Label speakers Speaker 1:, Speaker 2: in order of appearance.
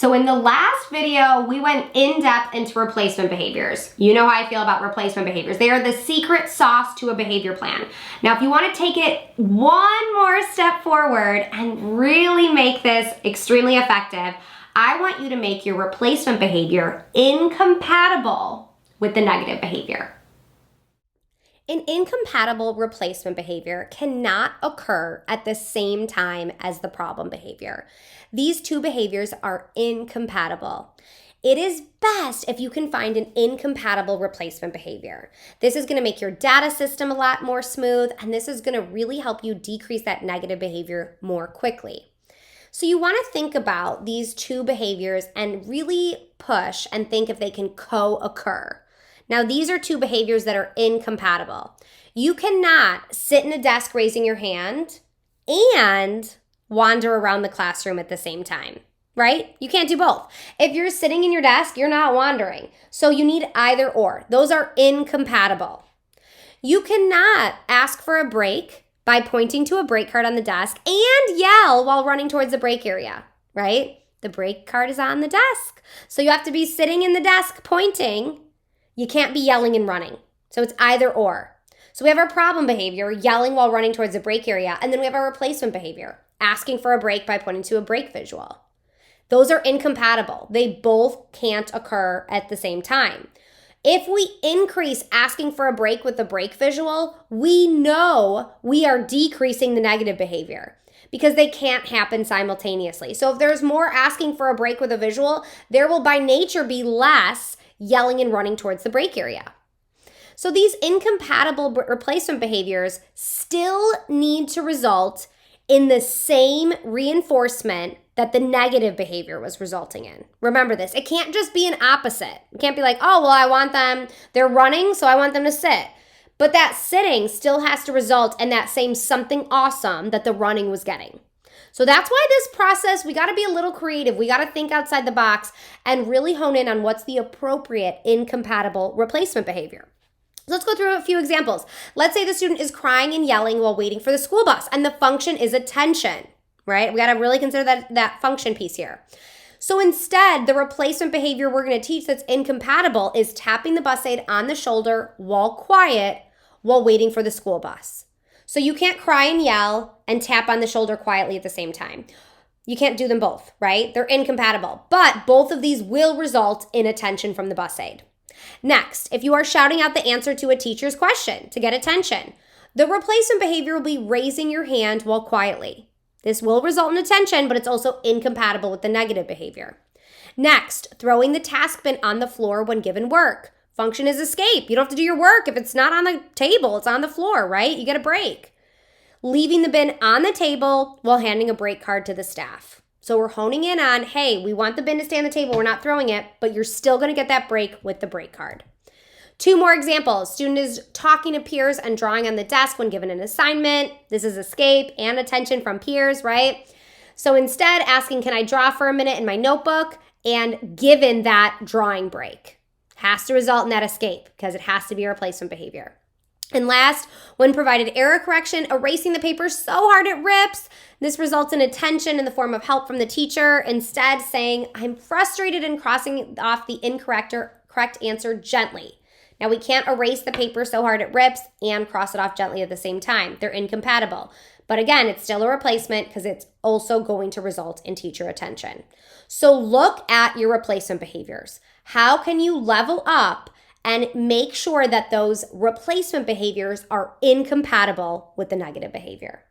Speaker 1: So in the last video, we went in depth into replacement behaviors. You know how I feel about replacement behaviors. They are the secret sauce to a behavior plan. Now, if you want to take it one more step forward and really make this extremely effective, I want you to make your replacement behavior incompatible with the negative behavior. An incompatible replacement behavior cannot occur at the same time as the problem behavior. These two behaviors are incompatible. It is best if you can find an incompatible replacement behavior. This is going to make your data system a lot more smooth, and this is going to really help you decrease that negative behavior more quickly. So you want to think about these two behaviors and really push and think if they can co-occur. Now, these are two behaviors that are incompatible. You cannot sit in a desk raising your hand and wander around the classroom at the same time, right? You can't do both. If you're sitting in your desk, you're not wandering. So you need either or. Those are incompatible. You cannot ask for a break by pointing to a break card on the desk and yell while running towards the break area, right? The break card is on the desk. So you have to be sitting in the desk pointing. You can't be yelling and running. So it's either or. So we have our problem behavior, yelling while running towards the break area, and then we have our replacement behavior, asking for a break by pointing to a break visual. Those are incompatible. They both can't occur at the same time. If we increase asking for a break with the break visual, we know we are decreasing the negative behavior because they can't happen simultaneously. So if there's more asking for a break with a visual, there will by nature be less yelling and running towards the break area. So these incompatible replacement behaviors still need to result in the same reinforcement that the negative behavior was resulting in. Remember this, it can't just be an opposite. It can't be like, oh, well, they're running, so I want them to sit. But that sitting still has to result in that same something awesome that the running was getting. So that's why this process, we got to be a little creative. We got to think outside the box and really hone in on what's the appropriate incompatible replacement behavior. So let's go through a few examples. Let's say the student is crying and yelling while waiting for the school bus, and the function is attention, right? We got to really consider that function piece here. So instead, the replacement behavior we're going to teach that's incompatible is tapping the bus aid on the shoulder while quiet while waiting for the school bus. So you can't cry and yell and tap on the shoulder quietly at the same time. You can't do them both, right? They're incompatible, but both of these will result in attention from the bus aid. Next, if you are shouting out the answer to a teacher's question to get attention, the replacement behavior will be raising your hand while quietly. This will result in attention, but it's also incompatible with the negative behavior. Next, throwing the task bin on the floor when given work. Function is escape. You don't have to do your work. If it's not on the table, it's on the floor, right? You get a break. Leaving the bin on the table while handing a break card to the staff. So we're honing in on, hey, we want the bin to stay on the table. We're not throwing it, but you're still going to get that break with the break card. Two more examples. Student is talking to peers and drawing on the desk when given an assignment. This is escape and attention from peers, right? So instead, asking, can I draw for a minute in my notebook? And given that drawing break. Has to result in that escape because it has to be a replacement behavior. And last, when provided error correction, erasing the paper so hard it rips. This results in attention in the form of help from the teacher. Instead, saying, I'm frustrated and crossing off the incorrect or correct answer gently. Now, we can't erase the paper so hard it rips and cross it off gently at the same time. They're incompatible. But again, it's still a replacement because it's also going to result in teacher attention. So look at your replacement behaviors. How can you level up and make sure that those replacement behaviors are incompatible with the negative behavior?